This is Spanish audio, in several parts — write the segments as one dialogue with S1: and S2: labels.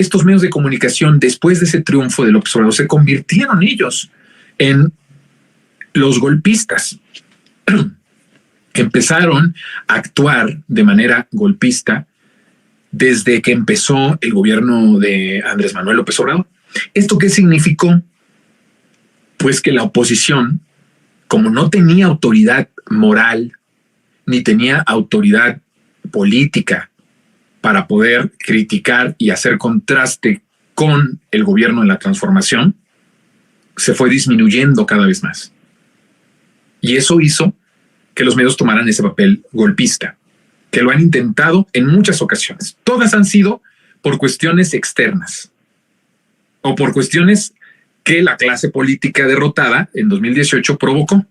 S1: estos medios de comunicación, después de ese triunfo de López Obrador, se convirtieron ellos en los golpistas. Empezaron a actuar de manera golpista desde que empezó el gobierno de Andrés Manuel López Obrador. ¿Esto qué significó? Pues que la oposición, como no tenía autoridad moral ni tenía autoridad política para poder criticar y hacer contraste con el gobierno de la transformación, se fue disminuyendo cada vez más. Y eso hizo que los medios tomaran ese papel golpista, que lo han intentado en muchas ocasiones. Todas han sido por cuestiones externas o por cuestiones que la clase política derrotada en 2018 provocó.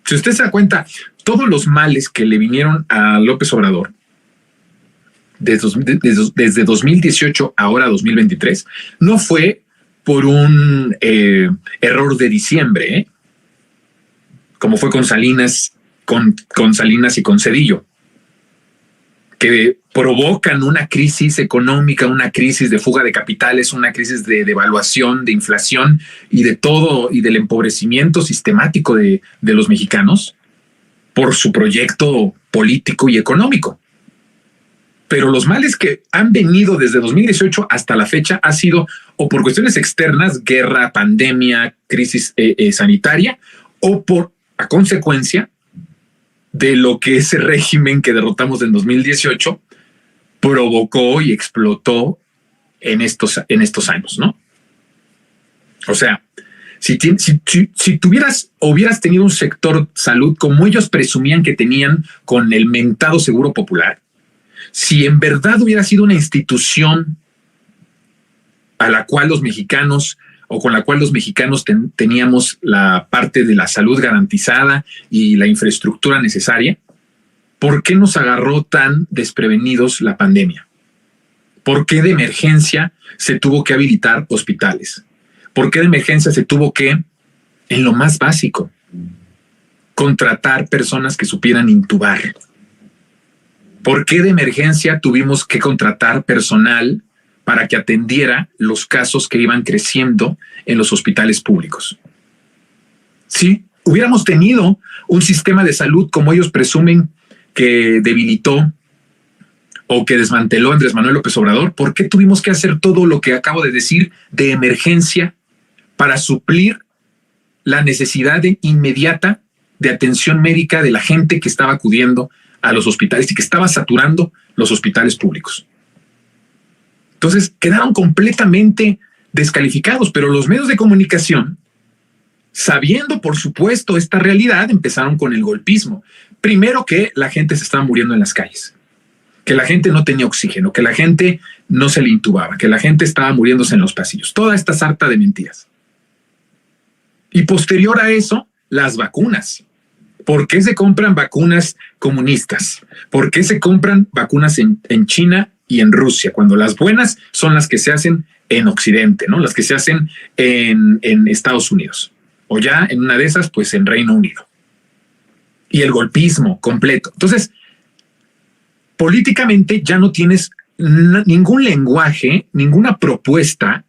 S1: Si usted se da cuenta, todos los males que le vinieron a López Obrador desde 2018 ahora 2023, no fue por un error de diciembre, como fue con Salinas, con Salinas y con Zedillo, que provocan una crisis económica, una crisis de fuga de capitales, una crisis de devaluación, de inflación y de todo, y del empobrecimiento sistemático de los mexicanos por su proyecto político y económico. Pero los males que han venido desde 2018 hasta la fecha ha sido o por cuestiones externas, guerra, pandemia, crisis sanitaria, o por a consecuencia de lo que ese régimen que derrotamos en 2018 provocó y explotó en estos años, ¿no? O sea, si hubieras tenido un sector salud como ellos presumían que tenían con el mentado Seguro Popular, si en verdad hubiera sido una institución a la cual los mexicanos o con la cual los mexicanos teníamos la parte de la salud garantizada y la infraestructura necesaria, ¿por qué nos agarró tan desprevenidos la pandemia? ¿Por qué de emergencia se tuvo que habilitar hospitales? ¿Por qué de emergencia se tuvo que, en lo más básico, contratar personas que supieran intubar? ¿Por qué de emergencia tuvimos que contratar personal para que atendiera los casos que iban creciendo en los hospitales públicos? Si hubiéramos tenido un sistema de salud como ellos presumen que debilitó o que desmanteló Andrés Manuel López Obrador, ¿por qué tuvimos que hacer todo lo que acabo de decir de emergencia para suplir la necesidad inmediata de atención médica de la gente que estaba acudiendo a los hospitales y que estaba saturando los hospitales públicos? Entonces quedaron completamente descalificados, pero los medios de comunicación, sabiendo por supuesto esta realidad, empezaron con el golpismo. Primero, que la gente se estaba muriendo en las calles, que la gente no tenía oxígeno, que la gente no se le intubaba, que la gente estaba muriéndose en los pasillos. Toda esta sarta de mentiras. Y posterior a eso, las vacunas. ¿Por qué se compran vacunas comunistas? ¿Por qué se compran vacunas en China y en Rusia, cuando las buenas son las que se hacen en Occidente, ¿no? Las que se hacen en Estados Unidos, o ya en una de esas, pues en Reino Unido? Y el golpismo completo. Entonces, políticamente ya no tienes ningún lenguaje, ninguna propuesta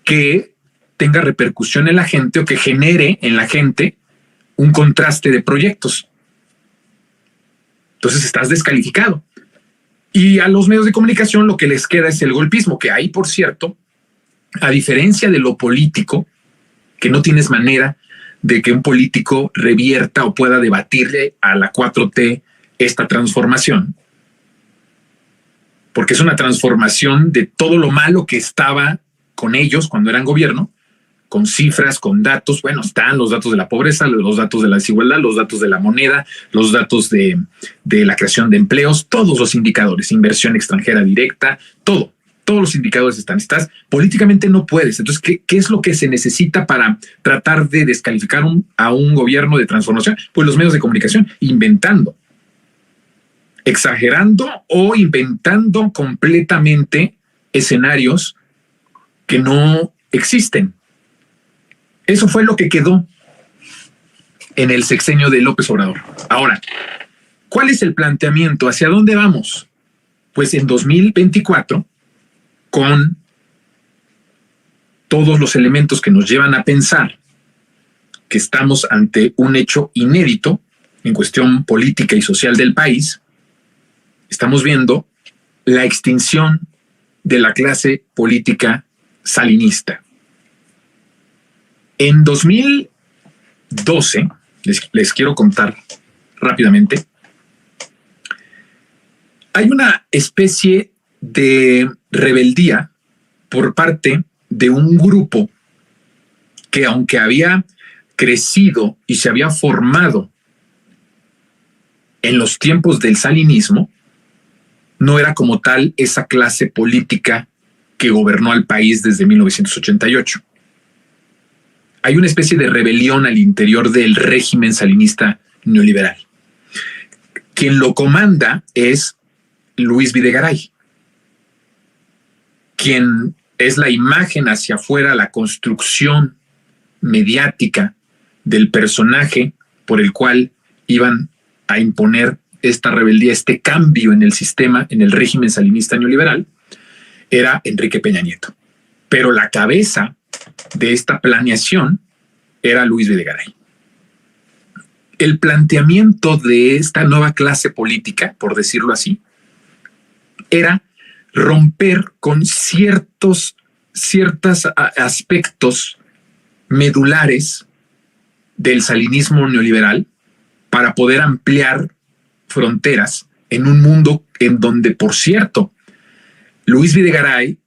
S1: que tenga repercusión en la gente o que genere en la gente un contraste de proyectos. Entonces estás descalificado. Y a los medios de comunicación lo que les queda es el golpismo, que ahí, por cierto, a diferencia de lo político, que no tienes manera de que un político revierta o pueda debatirle a la 4T esta transformación, porque es una transformación de todo lo malo que estaba con ellos cuando eran gobierno, con cifras, con datos. Bueno, están los datos de la pobreza, los datos de la desigualdad, los datos de la moneda, los datos de la creación de empleos, todos los indicadores, inversión extranjera directa, todos los indicadores están. Estás políticamente no puedes. Entonces, ¿qué es lo que se necesita para tratar de descalificar a un gobierno de transformación? Pues los medios de comunicación, inventando, exagerando o inventando completamente escenarios que no existen. Eso fue lo que quedó en el sexenio de López Obrador. Ahora, ¿cuál es el planteamiento? ¿Hacia dónde vamos? Pues en 2024, con todos los elementos que nos llevan a pensar que estamos ante un hecho inédito en cuestión política y social del país, estamos viendo la extinción de la clase política salinista. En 2012, les quiero contar rápidamente, hay una especie de rebeldía por parte de un grupo que, aunque había crecido y se había formado en los tiempos del salinismo, no era como tal esa clase política que gobernó al país desde 1988. Hay una especie de rebelión al interior del régimen salinista neoliberal. Quien lo comanda es Luis Videgaray, quien es la imagen hacia afuera, la construcción mediática del personaje por el cual iban a imponer esta rebeldía, este cambio en el sistema, en el régimen salinista neoliberal, era Enrique Peña Nieto. Pero la cabeza de esta planeación era Luis Videgaray. El planteamiento de esta nueva clase política, por decirlo así, era romper con ciertos aspectos medulares del salinismo neoliberal para poder ampliar fronteras en un mundo en donde, por cierto, Luis Videgaray,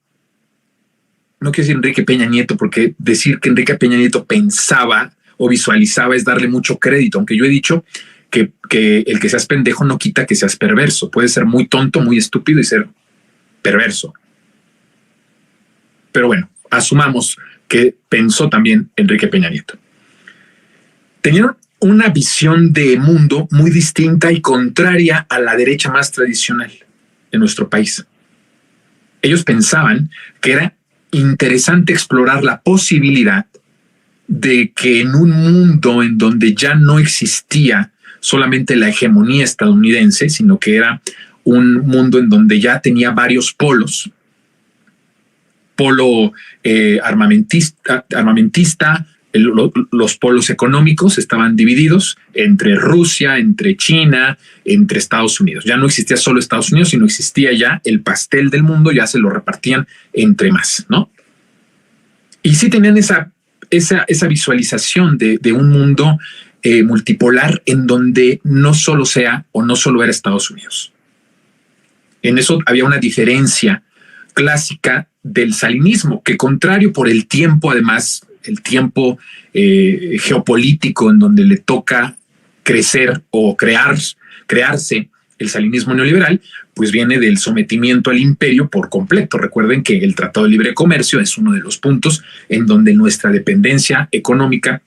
S1: no quiero decir Enrique Peña Nieto, porque decir que Enrique Peña Nieto pensaba o visualizaba es darle mucho crédito, aunque yo he dicho que el que seas pendejo no quita que seas perverso. Puedes ser muy tonto, muy estúpido y ser perverso. Pero bueno, asumamos que pensó también Enrique Peña Nieto. Tenían una visión de mundo muy distinta y contraria a la derecha más tradicional en nuestro país. Ellos pensaban que era interesante explorar la posibilidad de que en un mundo en donde ya no existía solamente la hegemonía estadounidense, sino que era un mundo en donde ya tenía varios polos, polo armamentista, los polos económicos estaban divididos entre Rusia, entre China, entre Estados Unidos. Ya no existía solo Estados Unidos, sino existía ya el pastel del mundo, ya se lo repartían entre más, ¿no? Y sí tenían esa visualización de un mundo multipolar en donde no solo sea o no solo era Estados Unidos. En eso había una diferencia clásica del salinismo, que contrario por el tiempo, además, el tiempo geopolítico en donde le toca crecer o crearse el salinismo neoliberal, pues viene del sometimiento al imperio por completo. Recuerden que el Tratado de Libre Comercio es uno de los puntos en donde nuestra dependencia económica,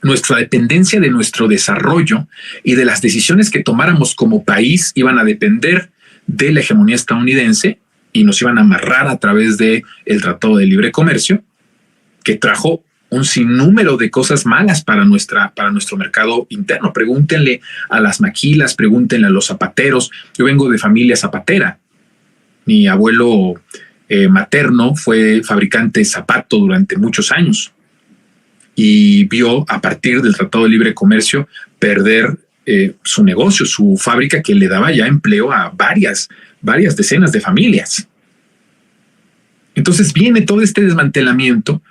S1: nuestra dependencia de nuestro desarrollo y de las decisiones que tomáramos como país iban a depender de la hegemonía estadounidense y nos iban a amarrar a través del Tratado de Libre Comercio, que trajo un sinnúmero de cosas malas para nuestro mercado interno. Pregúntenle a las maquilas, pregúntenle a los zapateros. Yo vengo de familia zapatera. Mi abuelo materno fue fabricante de zapato durante muchos años y vio a partir del Tratado de Libre Comercio perder su negocio, su fábrica, que le daba ya empleo a varias decenas de familias. Entonces viene todo este desmantelamiento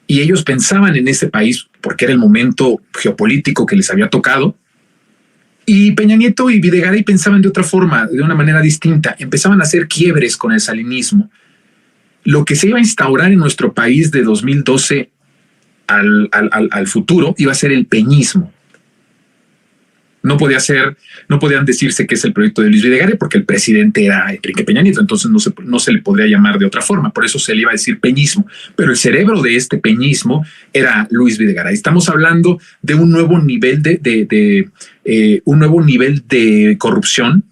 S1: y ellos pensaban en ese país porque era el momento geopolítico que les había tocado. Y Peña Nieto y Videgaray pensaban de otra forma, de una manera distinta. Empezaban a hacer quiebres con el salinismo. Lo que se iba a instaurar en nuestro país de 2012 al futuro iba a ser el peñismo. No podían decirse que es el proyecto de Luis Videgaray porque el presidente era Enrique Peña Nieto, entonces no se le podría llamar de otra forma, por eso se le iba a decir peñismo, pero el cerebro de este peñismo era Luis Videgaray. Estamos hablando de un nuevo nivel un nuevo nivel de corrupción,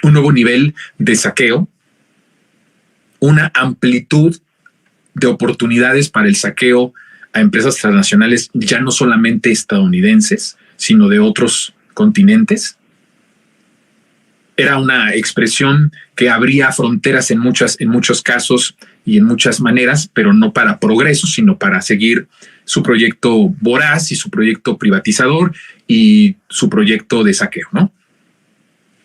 S1: un nuevo nivel de saqueo, una amplitud de oportunidades para el saqueo a empresas transnacionales, ya no solamente estadounidenses, sino de otros continentes. era una expresión que abría fronteras en muchos casos y en muchas maneras, pero no para progreso, sino para seguir su proyecto voraz y su proyecto privatizador y su proyecto de saqueo, ¿no?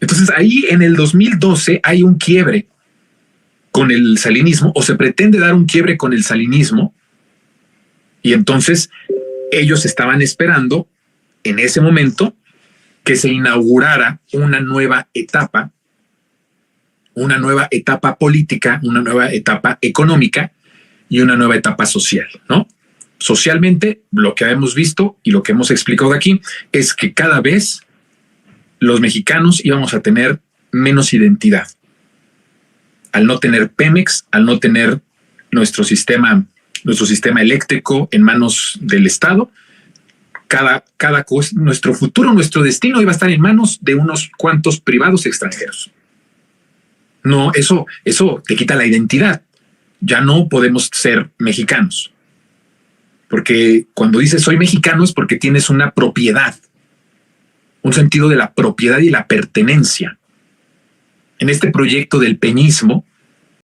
S1: Entonces ahí en el 2012 hay un quiebre con el salinismo, o se pretende dar un quiebre con el salinismo, y entonces ellos estaban esperando en ese momento que se inaugurara una nueva etapa política, una nueva etapa económica y una nueva etapa social, ¿no? Socialmente, lo que hemos visto y lo que hemos explicado aquí es que cada vez los mexicanos íbamos a tener menos identidad. Al no tener Pemex, al no tener nuestro sistema eléctrico en manos del Estado, cada cosa, nuestro futuro, nuestro destino iba a estar en manos de unos cuantos privados extranjeros. No, eso te quita la identidad. Ya no podemos ser mexicanos. Porque cuando dices soy mexicano es porque tienes una propiedad, un sentido de la propiedad y la pertenencia. En este proyecto del peñismo,